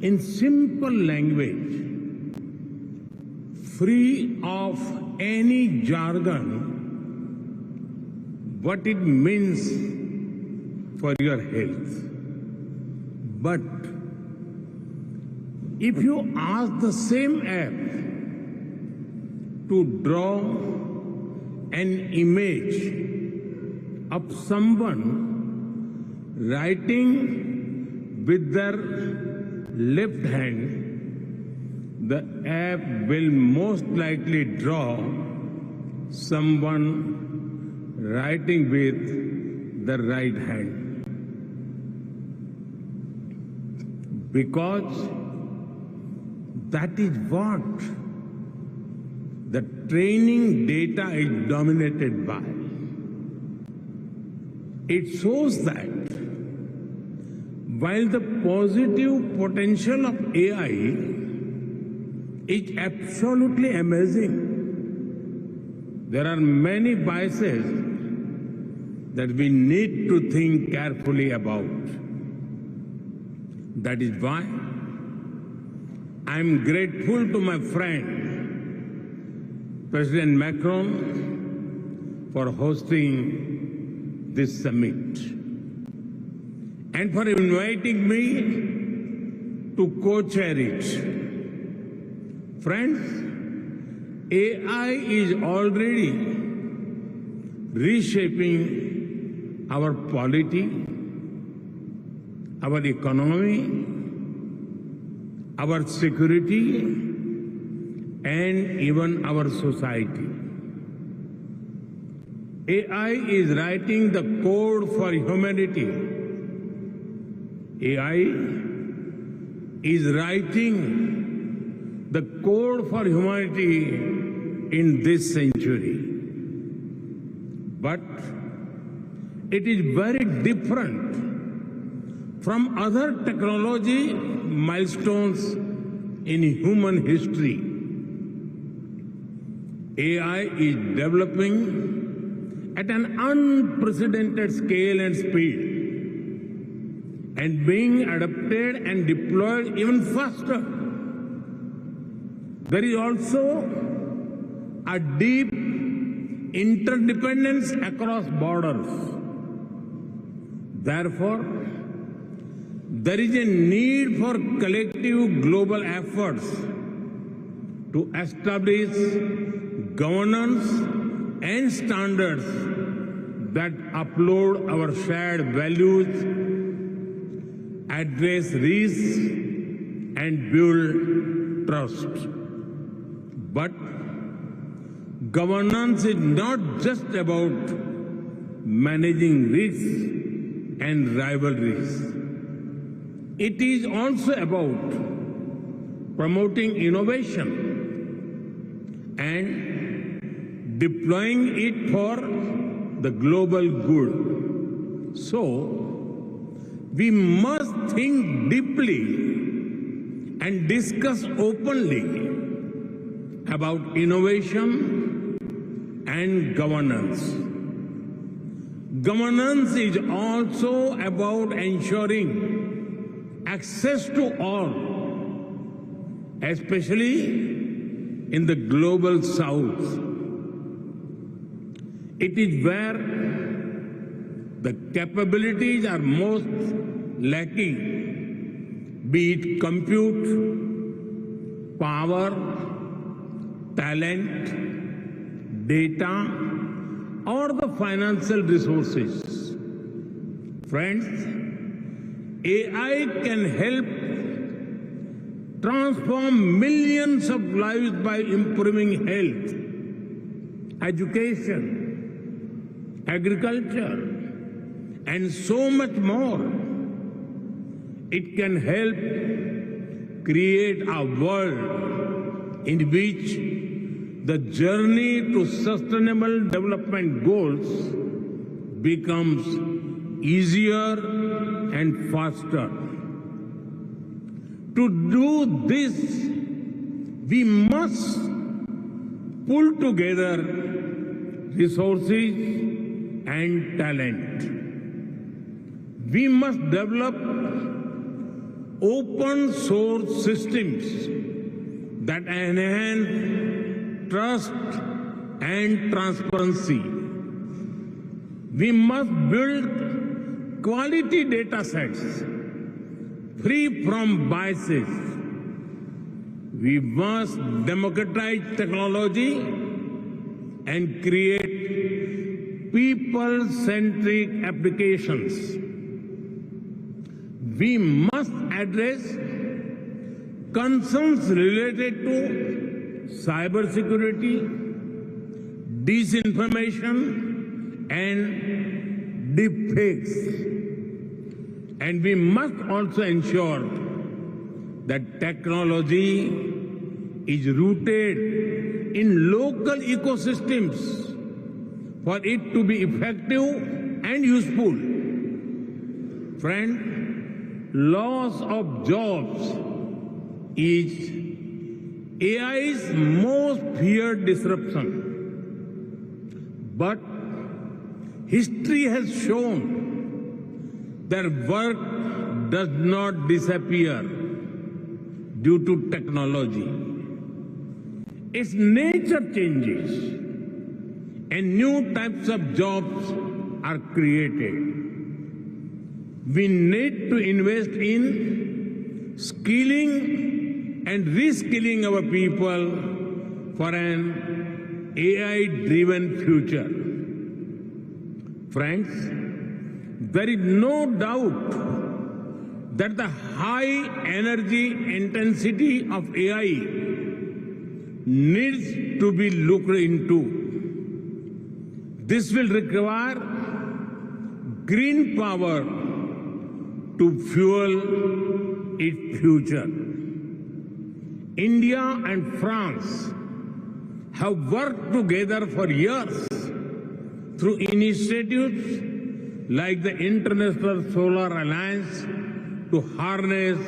in simple language, free of any jargon, what it means for your health. But if you ask the same app to draw an image of someone writing with their left hand, the app will most likely draw someone writing with the right hand. Because that is what the training data is dominated by. It shows that while the positive potential of AI is absolutely amazing, there are many biases that we need to think carefully about. That is why I am grateful to my friend, President Macron, for hosting this summit and for inviting me to co-chair it. Friends, AI is already reshaping our polity, our economy, our security, and even our society. AI is writing the code for humanity. AI is writing the code for humanity in this century. But it is very different from other technology milestones in human history. AI is developing at an unprecedented scale and speed and being adapted and deployed even faster. There is also a deep interdependence across borders. Therefore, there is a need for collective global efforts to establish governance and standards that uphold our shared values, address risks, and build trust. But governance is not just about managing risks and rivalries. It is also about promoting innovation and deploying it for the global good. So, we must think deeply and discuss openly about innovation and governance. Governance is also about ensuring access to all, especially in the global south. It is where the capabilities are most lacking, be it compute, power, talent, data, or the financial resources. Friends, AI can help transform millions of lives by improving health, education, agriculture, and so much more. It can help create a world in which the journey to sustainable development goals becomes easier and faster. To do this, we must pull together resources and talent. We must develop open source systems that enhance trust and transparency. We must build quality data sets free from biases. We must democratize technology and create people-centric applications. We must address concerns related to cybersecurity, disinformation, and deepfakes. And we must also ensure that technology is rooted in local ecosystems for it to be effective and useful. Friend, loss of jobs is AI's most feared disruption. But history has shown that work does not disappear due to technology. Its nature changes and new types of jobs are created. We need to invest in skilling and reskilling our people for an AI-driven future. Friends, there is no doubt that the high energy intensity of AI needs to be looked into. This will require green power to fuel its future. India and France have worked together for years through initiatives like the International Solar Alliance to harness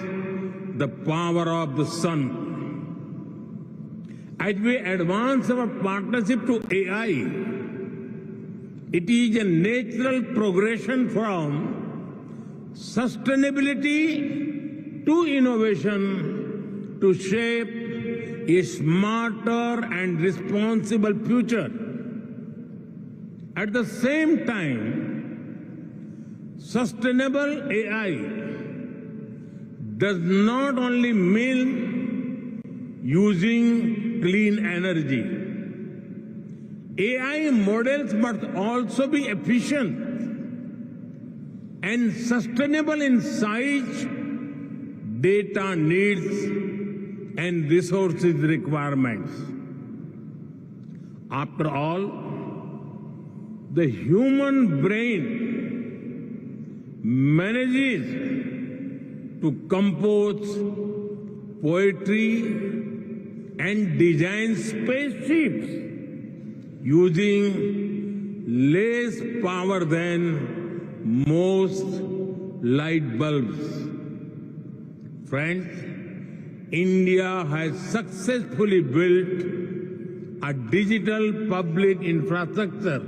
the power of the sun. As we advance our partnership to AI, it is a natural progression from sustainability to innovation to shape a smarter and responsible future. At the same time, sustainable AI does not only mean using clean energy. AI models must also be efficient and sustainable in size, data needs, and resources requirements. After all, the human brain manages to compose poetry and design spaceships using less power than most light bulbs. Friends, India has successfully built a digital public infrastructure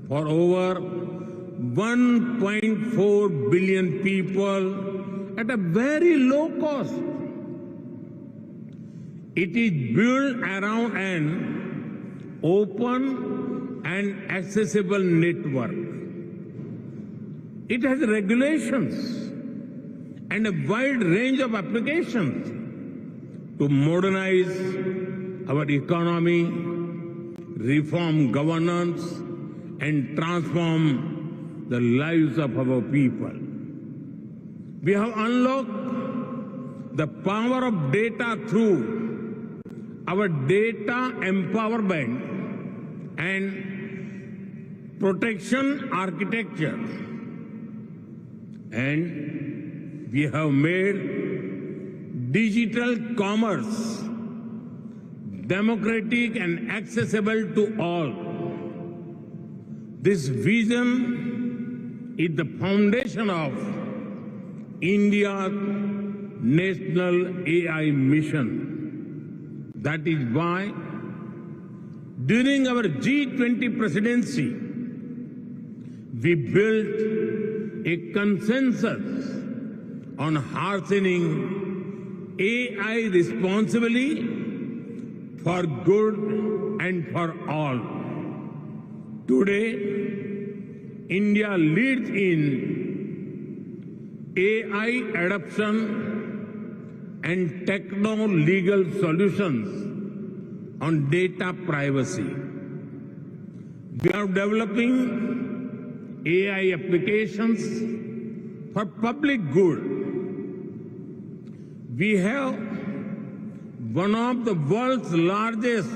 for over 1.4 billion people at a very low cost. It is built around an open and accessible network. It has regulations and a wide range of applications to modernize our economy, reform governance, and transform the lives of our people. We have unlocked the power of data through our data empowerment and protection architecture. And we have made digital commerce democratic and accessible to all. This vision is the foundation of India's national AI mission. That is why, during our G20 presidency, we built a consensus on harnessing AI responsibly for good and for all. Today, India leads in AI adoption and techno-legal solutions on data privacy. We are developing AI applications for public good. We have one of the world's largest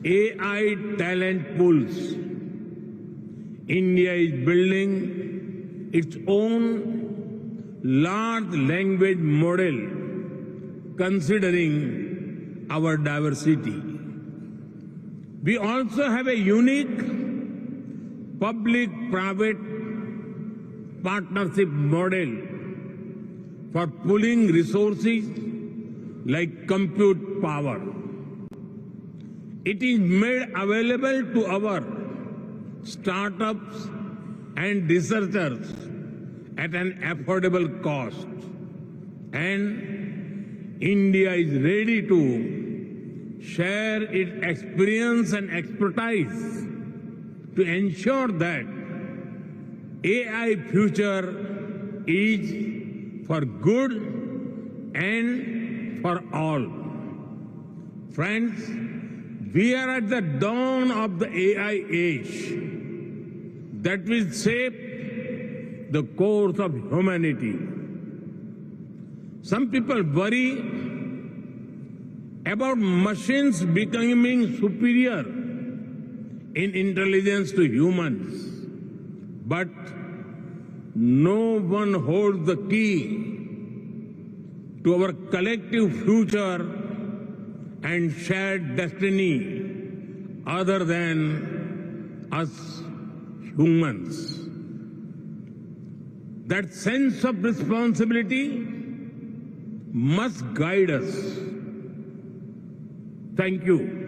AI talent pools. India is building its own large language model considering our diversity. We also have a unique public-private partnership model for pooling resources like compute power. It is made available to our startups and researchers at an affordable cost. And India is ready to share its experience and expertise to ensure that AI future is for good and for all. Friends, we are at the dawn of the AI age that will shape the course of humanity. Some people worry about machines becoming superior in intelligence to humans, but no one holds the key to our collective future and shared destiny other than us humans. That sense of responsibility must guide us. Thank you.